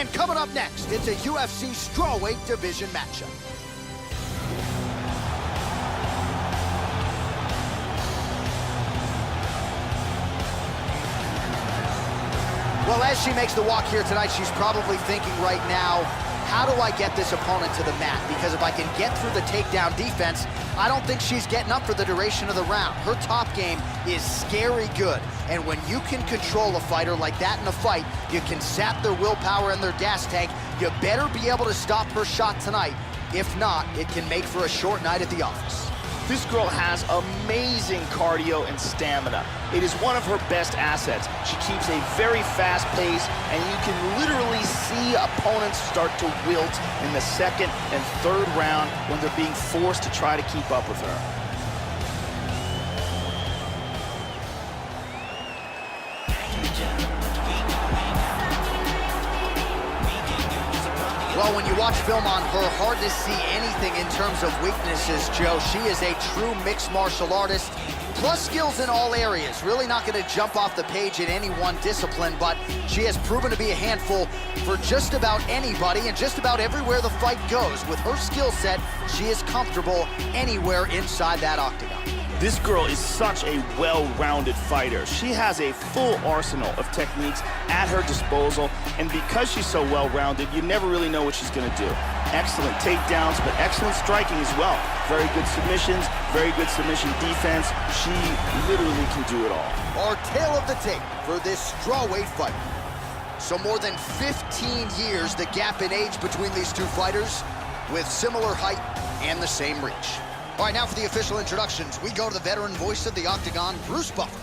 And coming up next, it's a UFC strawweight division matchup. Well, as she makes the walk here tonight, she's probably thinking right now, how do I get this opponent to the mat? Because if I can get through the takedown defense, I don't think she's getting up for the duration of the round. Her top game is scary good. And when you can control a fighter like that in a fight, you can sap their willpower and their gas tank. You better be able to stop her shot tonight. If not, it can make for a short night at the office. This girl has amazing cardio and stamina. It is one of her best assets. She keeps a very fast pace, and you can literally see opponents start to wilt in the second and third round when they're being forced to try to keep up with her. Well, when you watch film on her, hard to see anything in terms of weaknesses, Joe. She is a true mixed martial artist, plus skills in all areas. Really not going to jump off the page in any one discipline, but she has proven to be a handful for just about anybody and just about everywhere the fight goes. With her skill set, she is comfortable anywhere inside that octagon. This girl is such a well-rounded fighter. She has a full arsenal of techniques at her disposal, and because she's so well-rounded, you never really know what she's going to do. Excellent takedowns, but excellent striking as well. Very good submissions, very good submission defense. She literally can do it all. Our tale of the tape for this strawweight fight. So more than 15 years, the gap in age between these two fighters, with similar height and the same reach. All right, now for the official introductions, we go to the veteran voice of the octagon, Bruce Buffer.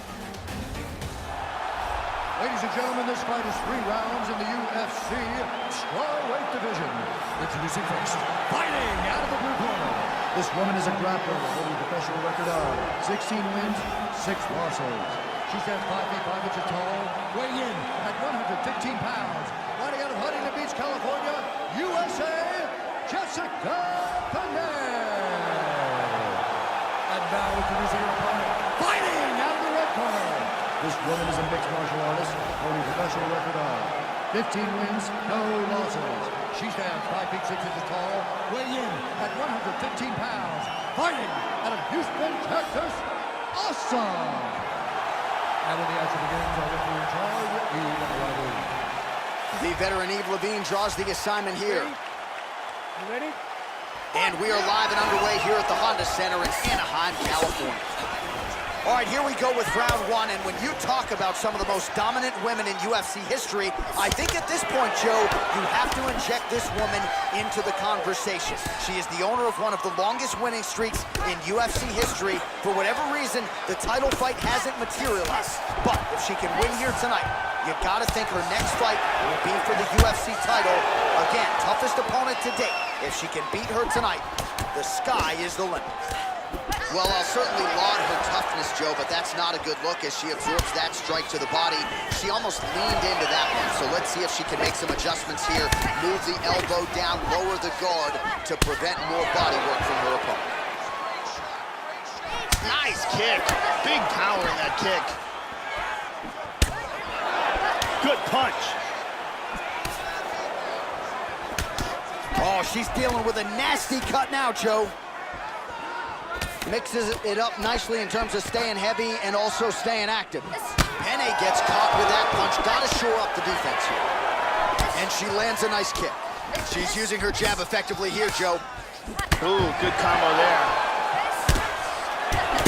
Ladies and gentlemen, this fight is 3 rounds in the UFC strawweight division. Introducing first, fighting out of the blue corner. This woman is a grappler holding a professional record of 16 wins, 6 losses. She stands 5 feet 5 inches tall, weighing in at 115 pounds. Fighting out of Huntington Beach, California, USA, Jessica Panay. And now introducing her opponent, fighting out of the red corner. This woman is a mixed martial artist, holding a professional record of 15 wins, no losses. She stands 5 feet 6 inches tall, weighing in at 115 pounds. Fighting out of Houston, Texas, awesome! And when the action begins, our referee in charge, Eve Levine. The veteran Eve Levine draws the assignment here. You ready? And we are live and underway here at the Honda Center in Anaheim, California. All right, here we go with round 1, and when you talk about some of the most dominant women in UFC history, I think at this point, Joe, you have to inject this woman into the conversation. She is the owner of one of the longest winning streaks in UFC history. For whatever reason, the title fight hasn't materialized. But if she can win here tonight, you gotta think her next fight will be for the UFC title. Again, toughest opponent to date. If she can beat her tonight, the sky is the limit. Well, I'll certainly laud her toughness, Joe, but that's not a good look as she absorbs that strike to the body. She almost leaned into that one, so let's see if she can make some adjustments here. Move the elbow down, lower the guard to prevent more body work from her opponent. Nice kick. Big power in that kick. Good punch. Oh, she's dealing with a nasty cut now, Joe. Mixes it up nicely in terms of staying heavy and also staying active. Panay gets caught with that punch. Got to shore up the defense here. And she lands a nice kick. She's using her jab effectively here, Joe. Ooh, good combo there.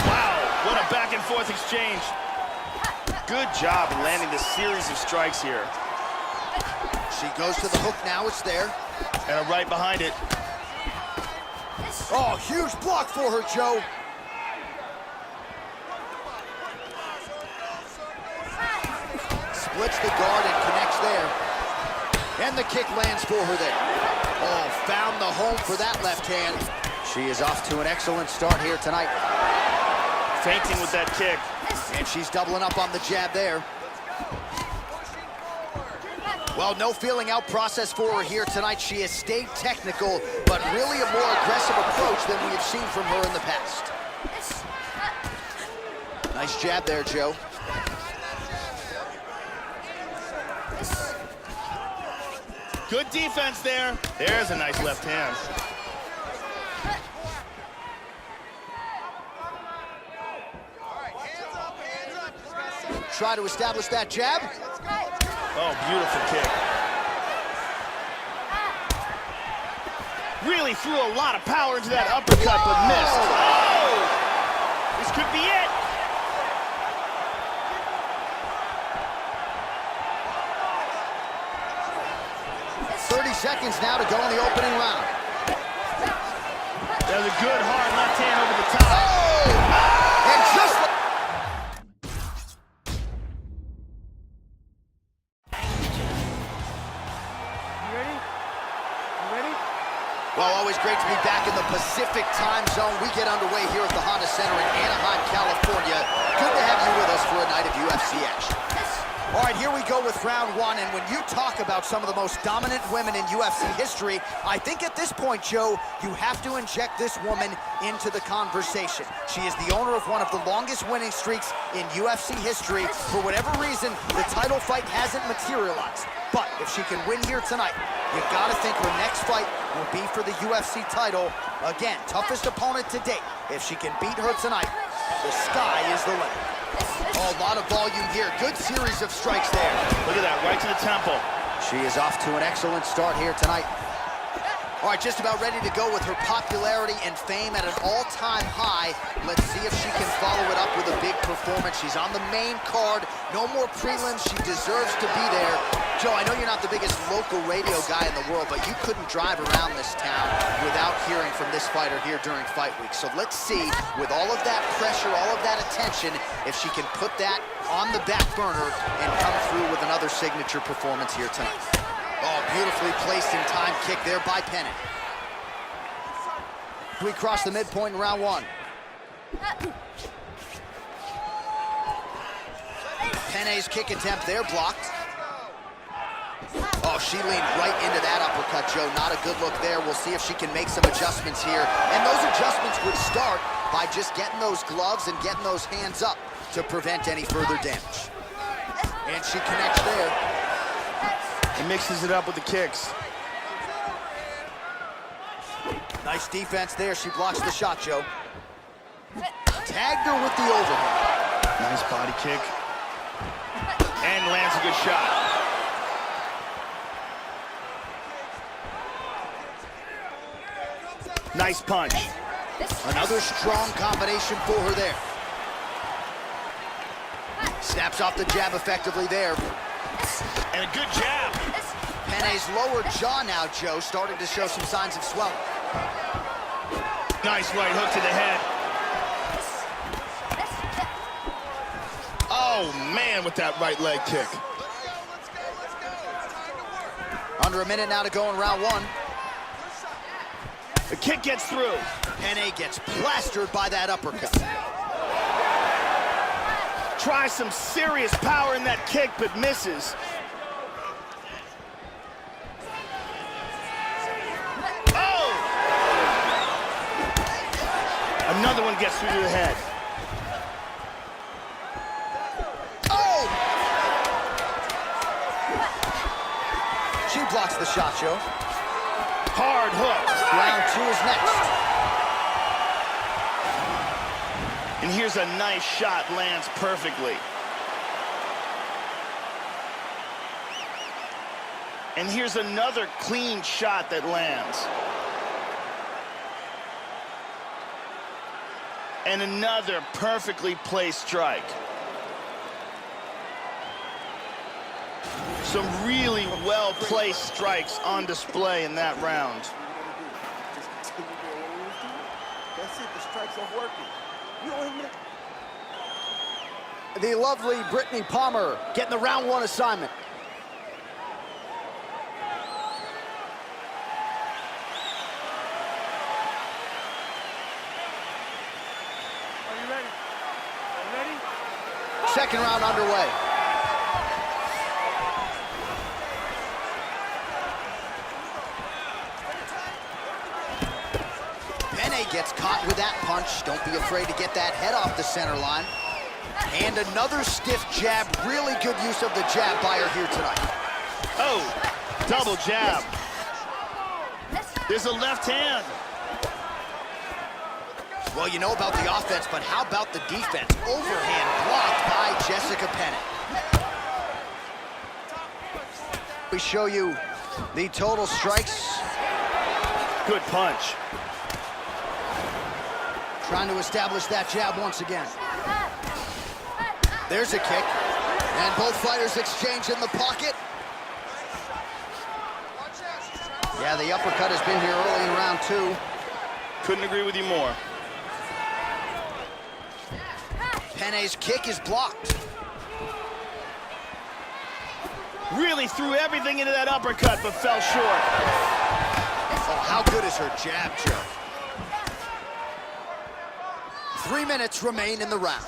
Wow, what a back and forth exchange. Good job in landing the series of strikes here. She goes to the hook now, it's there. And a right behind it. Oh, huge block for her, Joe. Splits the guard and connects there. And the kick lands for her there. Oh, found the home for that left hand. She is off to an excellent start here tonight. Feinting with that kick. And she's doubling up on the jab there. Well, no feeling out process for her here tonight. She has stayed technical, but really a more aggressive approach than we have seen from her in the past. Nice jab there, Joe. Good defense there. There's a nice left hand. Try to establish that jab. Oh, beautiful kick. Really threw a lot of power into that uppercut, but missed. Oh! This could be it. Seconds now to go in the opening round. There's a good hard left hand over the top. Oh! And just You ready? You ready? well, always great to be back in the Pacific time zone. We get underway here at the Honda Center in Anaheim, California. Good to have you with us for a night of UFC action. All right, here we go with round one, and when you talk about some of the most dominant women in UFC history, I think at this point, Joe, you have to inject this woman into the conversation. She is the owner of one of the longest winning streaks in UFC history. For whatever reason, the title fight hasn't materialized. But if she can win here tonight, you gotta think her next fight will be for the UFC title. Again, toughest opponent to date. If she can beat her tonight, the sky is the limit. Oh, a lot of volume here. Good series of strikes there. Look at that, right to the temple. She is off to an excellent start here tonight. All right, just about ready to go with her popularity and fame at an all-time high. Let's see if she can follow it up with a big performance. She's on the main card. No more prelims. She deserves to be there. Joe, I know you're not the biggest local radio guy in the world, but you couldn't drive around this town without hearing from this fighter here during fight week. So let's see, with all of that pressure, all of that attention, if she can put that on the back burner and come through with another signature performance here tonight. Oh, beautifully placed in time kick there by Penny. We cross the midpoint in round one. Penny's kick attempt there blocked. Oh, she leaned right into that uppercut, Joe. Not a good look there. We'll see if she can make some adjustments here. And those adjustments would start by just getting those gloves and getting those hands up to prevent any further damage. And she connects there. He mixes it up with the kicks. Nice defense there. She blocks the shot, Joe. Tagged her with the overhand. Nice body kick. And lands a good shot. Nice punch. Another strong combination for her there. Snaps off the jab effectively there. And a good jab. Penny's lower jaw now, Joe, starting to show some signs of swelling. Nice right hook to the head. Oh, man, with that right leg kick. Under a minute now to go in round one. The kick gets through. Penny gets plastered by that uppercut. Tries some serious power in that kick, but misses. Oh! Another one gets through to the head. Oh! She blocks the shot, Joe. Hard hook. Round two is next. And here's a nice shot, lands perfectly. And here's another clean shot that lands. And another perfectly placed strike. Some really well-placed strikes on display in that round. That's it, the strikes are working. You don't even... The lovely Brittany Palmer getting the round one assignment. Are you ready? Are you ready? Second round underway. Penny gets caught with that punch. Don't be afraid to get that head off the center line. And another stiff jab. Really good use of the jab by her here tonight. Oh, Double jab. There's a left hand. Well, you know about the offense, but how about the defense? Overhand blocked by Jessica Penney. We show you the total strikes. Good punch. Trying to establish that jab once again. There's a kick. And both fighters exchange in the pocket. Yeah, the uppercut has been here early in round 2. Couldn't agree with you more. Penne's kick is blocked. Really threw everything into that uppercut, but fell short. Oh, how good is her jab, Joe? 3 minutes remain in the round.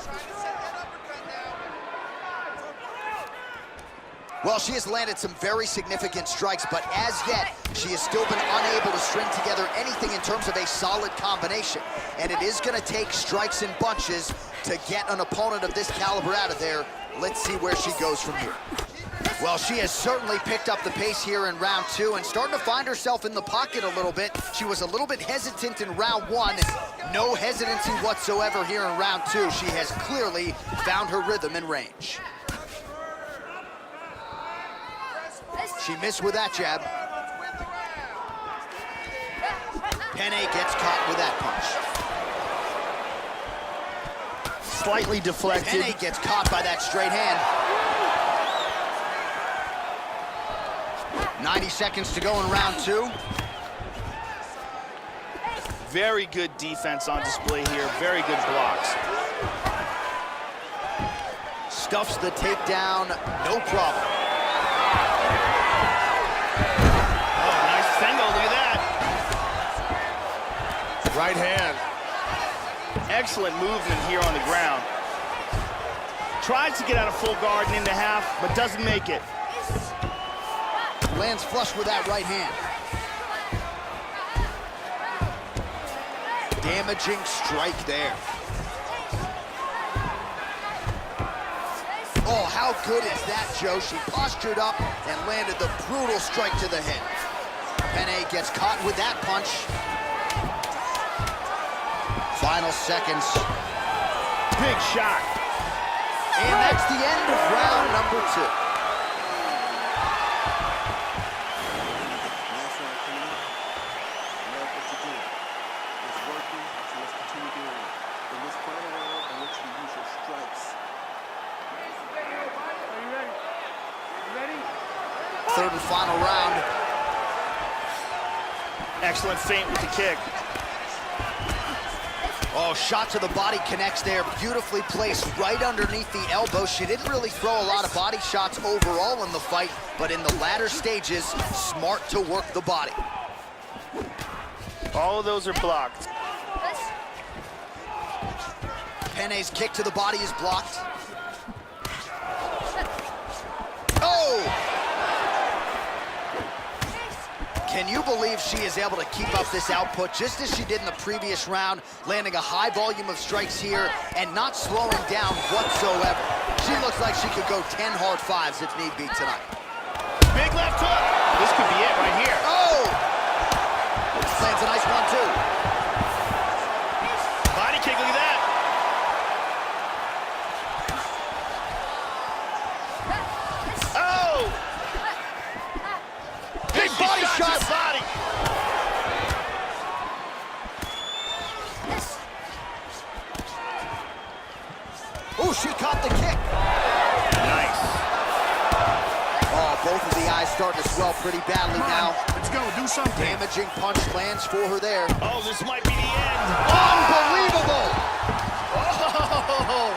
Well, she has landed some very significant strikes, but as yet, she has still been unable to string together anything in terms of a solid combination. And it is going to take strikes in bunches to get an opponent of this caliber out of there. Let's see where she goes from here. Well, she has certainly picked up the pace here in round 2 and starting to find herself in the pocket a little bit. She was a little bit hesitant in round 1. No hesitancy whatsoever here in round 2. She has clearly found her rhythm and range. She missed with that jab. Penne gets caught with that punch. Slightly deflected. Penne gets caught by that straight hand. 90 seconds to go in round 2. Very good defense on display here. Very good blocks. Stuffs the takedown, no problem. Right hand. Excellent movement here on the ground. Tries to get out of full guard and into half, but doesn't make it. Lands flush with that right hand. Damaging strike there. Oh, how good is that, Joe? She postured up and landed the brutal strike to the head. Penne gets caught with that punch. Final seconds. Big shot. And that's the end of round number 2. Last round coming up. I love what you do. It's working, so let's continue doing it. In this final round, I want you to use your strikes. Are you ready? You ready? Third and final round. Excellent feint with the kick. Oh, shot to the body connects there. Beautifully placed right underneath the elbow. She didn't really throw a lot of body shots overall in the fight, but in the latter stages, smart to work the body. All of those are blocked. Penne's kick to the body is blocked. Oh! Can you believe she is able to keep up this output just as she did in the previous round, landing a high volume of strikes here and not slowing down whatsoever? She looks like she could go 10 hard 5s if need be tonight. Big left hook. This could be it right here. Oh! Lands a nice one, too. Body kick, look at that. Oh! Big body shot. To the body. Oh, she caught the kick. Nice. Oh, both of the eyes starting to swell pretty badly now. Let's go, do something. Damaging punch lands for her there. Oh, this might be the end. Unbelievable! Oh!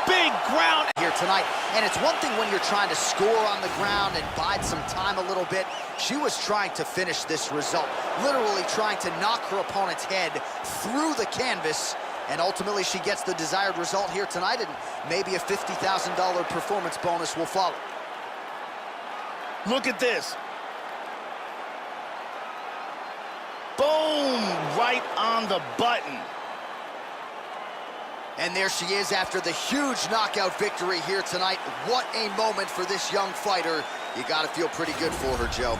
Big ground Here tonight, and it's one thing when you're trying to score on the ground and bide some time a little bit. She was trying to finish this result, literally trying to knock her opponent's head through the canvas, and ultimately she gets the desired result here tonight, and maybe a $50,000 performance bonus will follow. Look at this. Boom! Right on the button. And there she is after the huge knockout victory here tonight. What a moment for this young fighter. You gotta feel pretty good for her, Joe.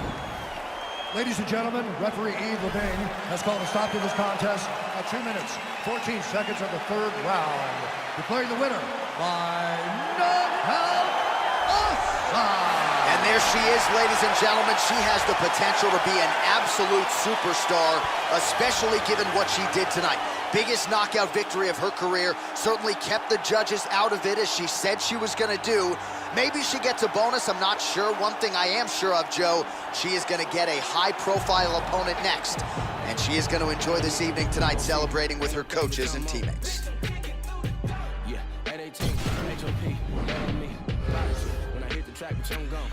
Ladies and gentlemen, referee Yves Levine has called a stop to this contest at 2 minutes, 14 seconds of the third round, declaring the winner by knockout aside. And there she is, ladies and gentlemen. She has the potential to be an absolute superstar, especially given what she did tonight. Biggest knockout victory of her career, certainly kept the judges out of it as she said she was gonna do. Maybe she gets a bonus, I'm not sure. One thing I am sure of, Joe, she is gonna get a high-profile opponent next. And she is gonna enjoy this evening tonight celebrating with her coaches and teammates. Yeah, at 18, HOP, bet on me. When I hit the track, bitch, I'm gone.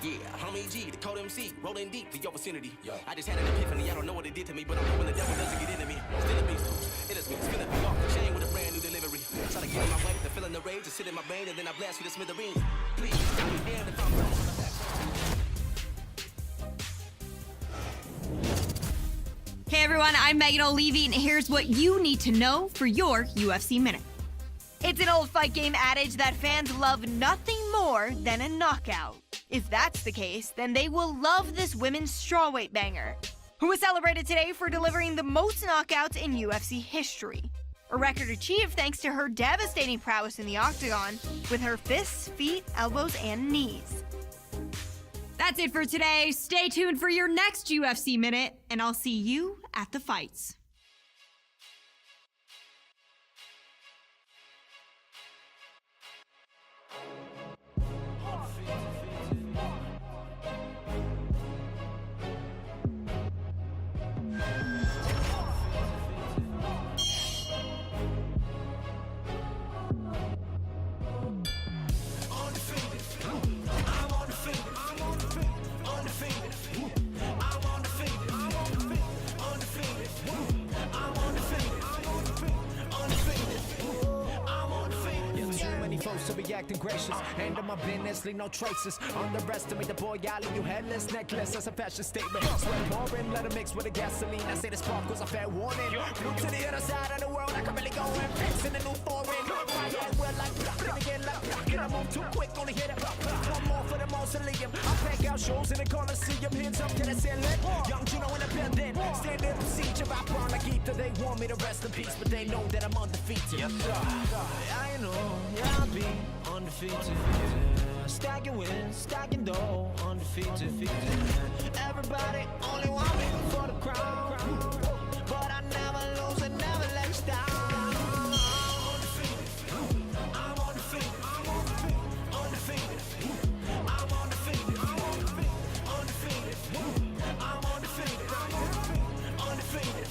Yeah, homie G, the code MC, rolling deep to your vicinity. Yo. I just had an epiphany, I don't know what it did to me, but I'm hoping the devil doesn't get into me. Still a beast, it is me, spinning me off the chain with a brand new delivery. Try to get in my way, the feeling the rage, to sit in my brain, and then I blast you to smithereens. Please, tell me damn if I'm wrong. Hey everyone, I'm Megan O'Leary, and here's what you need to know for your UFC Minute. It's an old fight game adage that fans love nothing more than a knockout. If that's the case, then they will love this women's strawweight banger, who was celebrated today for delivering the most knockouts in UFC history. A record achieved thanks to her devastating prowess in the octagon with her fists, feet, elbows, and knees. That's it for today. Stay tuned for your next UFC Minute, and I'll see you at the fights. To be acting gracious, handle my business, leave no traces. Underestimate the boy, I leave you headless, necklace as a fashion statement. Sweat pouring, let it mix with the gasoline. I say the spark was a fair warning. Flew to the other side of the world, I can really go and fix in a new foreign. Right hand well like gonna get like and I move too quick, only hit it. One more for the mausoleum. I pack out shows in the Coliseum, hands up to the ceiling. Young Juno in the building, stand in the siege of our like ether. They want me to rest in peace, but they know that I'm undefeated. Yes, sir. I know, yeah, I'll be undefeated, yeah. Stacking wins, stacking dough, undefeated. Everybody only want me for the crown, but I never lose and never let you down. I'm undefeated, I'm undefeated, I'm undefeated, I'm undefeated, I'm undefeated, I'm undefeated, I'm undefeated, I'm undefeated.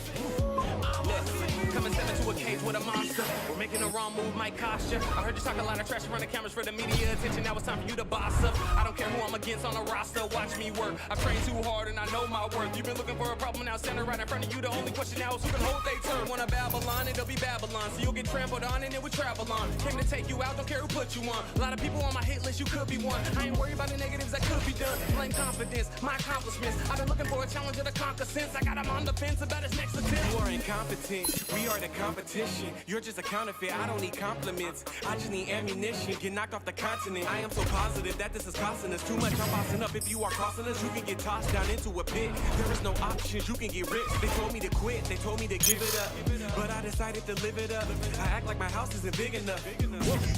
Coming step into a cage with a monster. We're making a wrong move, might cost you. I heard you talk a lot of trash around the cameras for the media attention. Now it's time for you to boss up. I don't care who I'm against on the roster. Watch me work. I train too hard and I know my worth. You've been looking for a problem, now standing right in front of you. The only question now is who can hold they turn. Wanna Babylon, it'll be Babylon. So you'll get trampled on and it will travel on. Came to take you out, don't care who put you on. A lot of people on my hit list, you could be one. I ain't worried about the negatives that could be done. Blame confidence, my accomplishments. I've been looking for a challenger to conquer since. I got him on the fence about his next attempt. You are incompetent, we are the competition. You're just a counterfeit, I don't need compliments. I just need ammunition, get knocked off the continent. I am so positive that this is costing us too much. I'm bossing up, if you are crossing us, you can get tossed down into a pit. There is no options, you can get rich. They told me to quit, they told me to give it up, but I decided to live it up. I act like my house isn't big enough.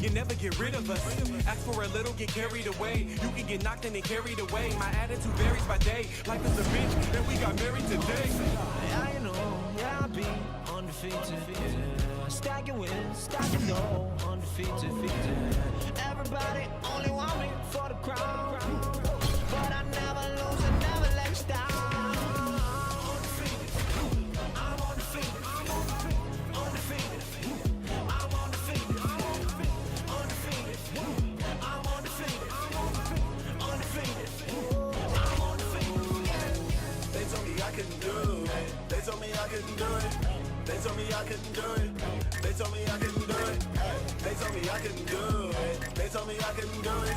You never get rid of us. Ask for a little, get carried away. You can get knocked and then carried away. My attitude varies by day. Life is a bitch, and we got married today. I know, yeah, I'll be undefeated, yeah. Stacking wins, stacking dough, undefeated, yeah. Everybody only want me for the crown, but I never lose and never let you down. I'm undefeated, I'm undefeated, I'm undefeated, I'm undefeated, I'm undefeated, I'm undefeated, I'm undefeated, I'm undefeated. They told me I couldn't do it. They told me I couldn't do it. They told me I couldn't do it. They told me I couldn't do it. They told me I couldn't do it. They told me I couldn't do it.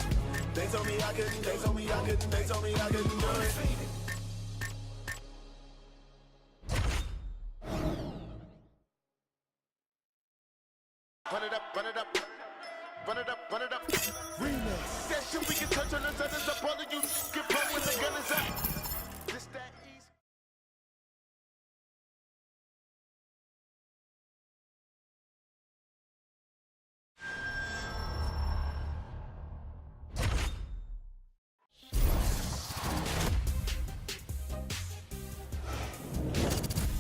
They told me I couldn't. They told me I couldn't. They told me I couldn't do it. run it up, run it up, run it up. Remix. That shit we can touch on the sun is a brother. You get pumped when the gun is up. This that easy.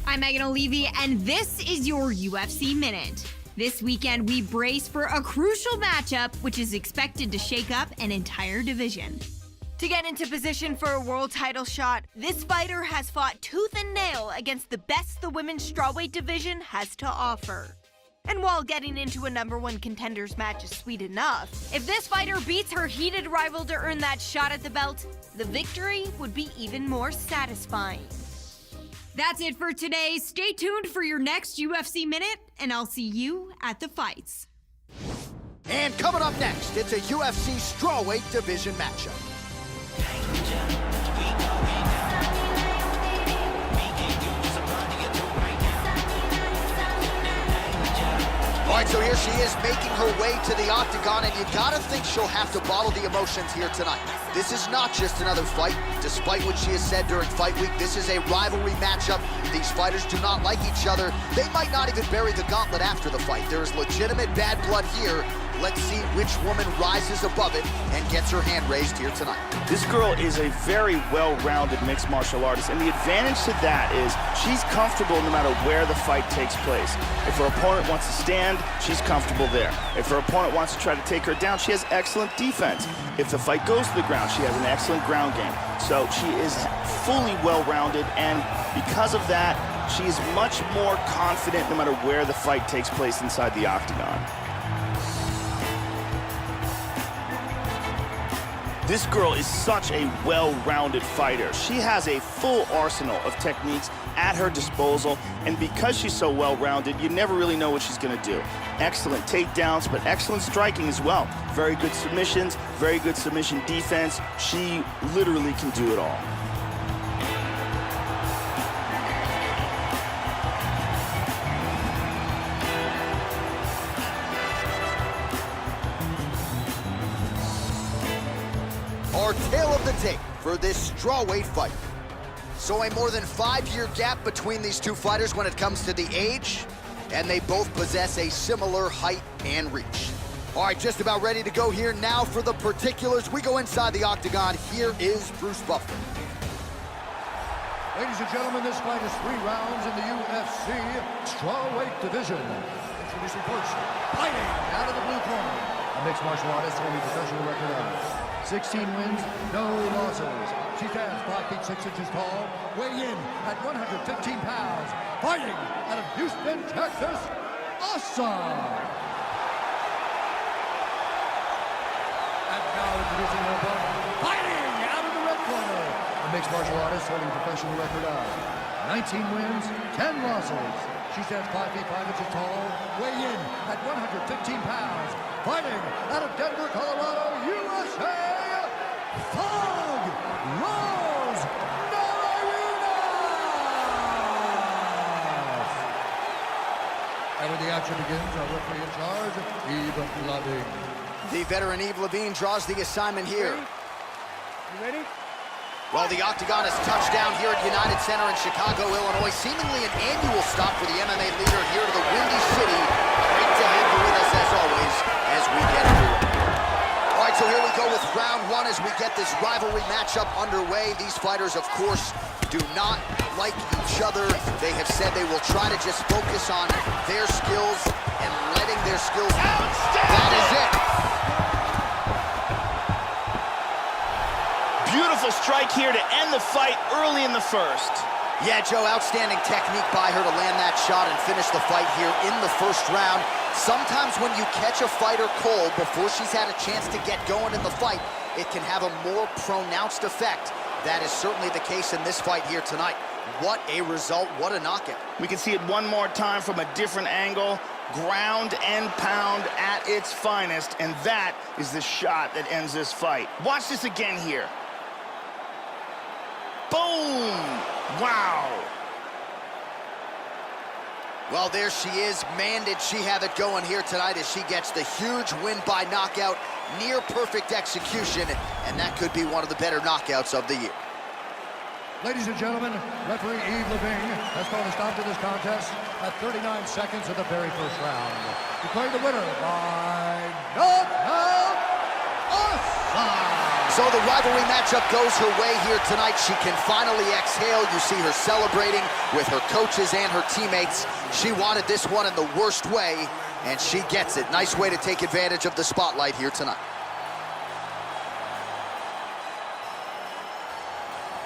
I'm Megan O'Leary, and this is your UFC Minute. This weekend, we brace for a crucial matchup, which is expected to shake up an entire division. To get into position for a world title shot, this fighter has fought tooth and nail against the best the women's strawweight division has to offer. And while getting into a #1 contenders match is sweet enough, if this fighter beats her heated rival to earn that shot at the belt, the victory would be even more satisfying. That's it for today. Stay tuned for your next UFC Minute, and I'll see you at the fights. And coming up next, it's a UFC strawweight division matchup. All right, so here she is making her way to the octagon, and you gotta think she'll have to bottle the emotions here tonight. This is not just another fight. Despite what she has said during fight week, this is a rivalry matchup. These fighters do not like each other. They might not even bury the gauntlet after the fight. There is legitimate bad blood here. Let's see which woman rises above it and gets her hand raised here tonight. This girl is a very well-rounded mixed martial artist, and the advantage to that is she's comfortable no matter where the fight takes place. If her opponent wants to stand, she's comfortable there. If her opponent wants to try to take her down, she has excellent defense. If the fight goes to the ground, she has an excellent ground game. So she is fully well-rounded, and because of that, she is much more confident no matter where the fight takes place inside the octagon. This girl is such a well-rounded fighter. She has a full arsenal of techniques at her disposal, and because she's so well-rounded, you never really know what she's gonna do. Excellent takedowns, but excellent striking as well. Very good submissions, very good submission defense. She literally can do it all. Our tale of the tape for this strawweight fight. So a more than 5-year gap between these two fighters when it comes to the age, and they both possess a similar height and reach. All right, just about ready to go here now for the particulars. We go inside the octagon. Here is Bruce Buffer. Ladies and gentlemen, this fight is 3 rounds in the UFC strawweight division. Introducing first, fighting out of the blue corner, a mixed martial artist holding professional record of 16 wins, no losses. She stands 5 feet 6 inches tall, weighing in at 115 pounds, fighting out of Houston, Texas, awesome! And now introducing her opponent, fighting out of the red corner, a mixed martial artist holding a professional record of 19 wins, 10 losses. She stands 5 feet 5 inches tall, weighing in at 115 pounds, fighting out of Denver, Colorado, USA, Fog Rose Namajunas! And when the action begins, our referee in charge, Eve Loving. The veteran Eve Levine draws the assignment here. You ready? Well, the octagon has touched down here at United Center in Chicago, Illinois. Seemingly an annual stop for the MMA leader here to the Windy City. Great to have you with us, as always, as we get underway. All right, so here we go with round 1 as we get this rivalry matchup underway. These fighters, of course, do not like each other. They have said they will try to just focus on their skills and letting their skills... That is it. Beautiful strike here to end the fight early in the first. Yeah, Joe, outstanding technique by her to land that shot and finish the fight here in the first round. Sometimes when you catch a fighter cold before she's had a chance to get going in the fight, it can have a more pronounced effect. That is certainly the case in this fight here tonight. What a result, what a knockout. We can see it one more time from a different angle. Ground and pound at its finest, and that is the shot that ends this fight. Watch this again here. Boom! Wow! Well, there she is. Man, did she have it going here tonight as she gets the huge win by knockout. Near perfect execution, and that could be one of the better knockouts of the year. Ladies and gentlemen, referee Yves Levine has called a stop to this contest at 39 seconds of the very first round. Declaring the winner by knockout, Asa. So the rivalry matchup goes her way here tonight. She can finally exhale. You see her celebrating with her coaches and her teammates. She wanted this one in the worst way, and she gets it. Nice way to take advantage of the spotlight here tonight.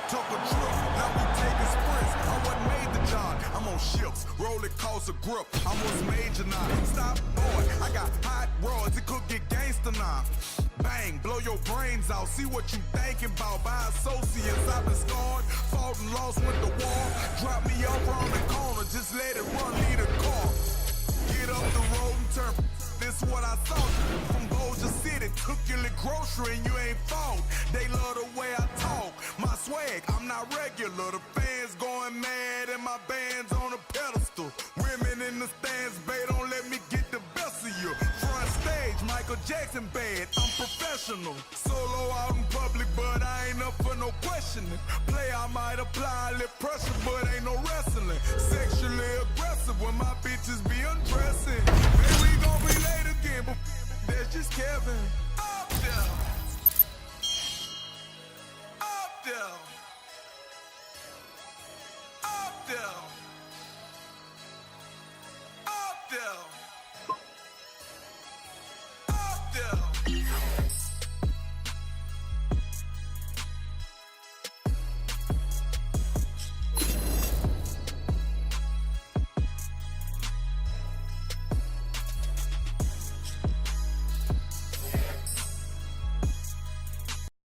Took a trip, now we taking sprints. I wasn't made to jog. I'm on ships, rolling cause a grip. I'm what's major now. Stop, boy. I got hot rods, it could get gangster now. Bang, blow your brains out. See what you thinking about. By associates, I've been scarred. Fought and lost, went to war. Drop me up around the corner, just let it run, lead a car. Get up the road and turn. This what I thought. From Bossier City, took your little grocery and you ain't fault. They love the way I talk. My swag, I'm not regular. The fans going mad and my band's on a pedestal. Women in the stands, babe, don't let me get the best of you. Front stage, Michael Jackson bad, I'm professional. Solo out in public, but I ain't up for no questioning. Play, I might apply a little pressure, but ain't no wrestling. Sexually aggressive when my bitches be undressing. Man, we gon' be late again, but that's just Kevin. Up there. Up there.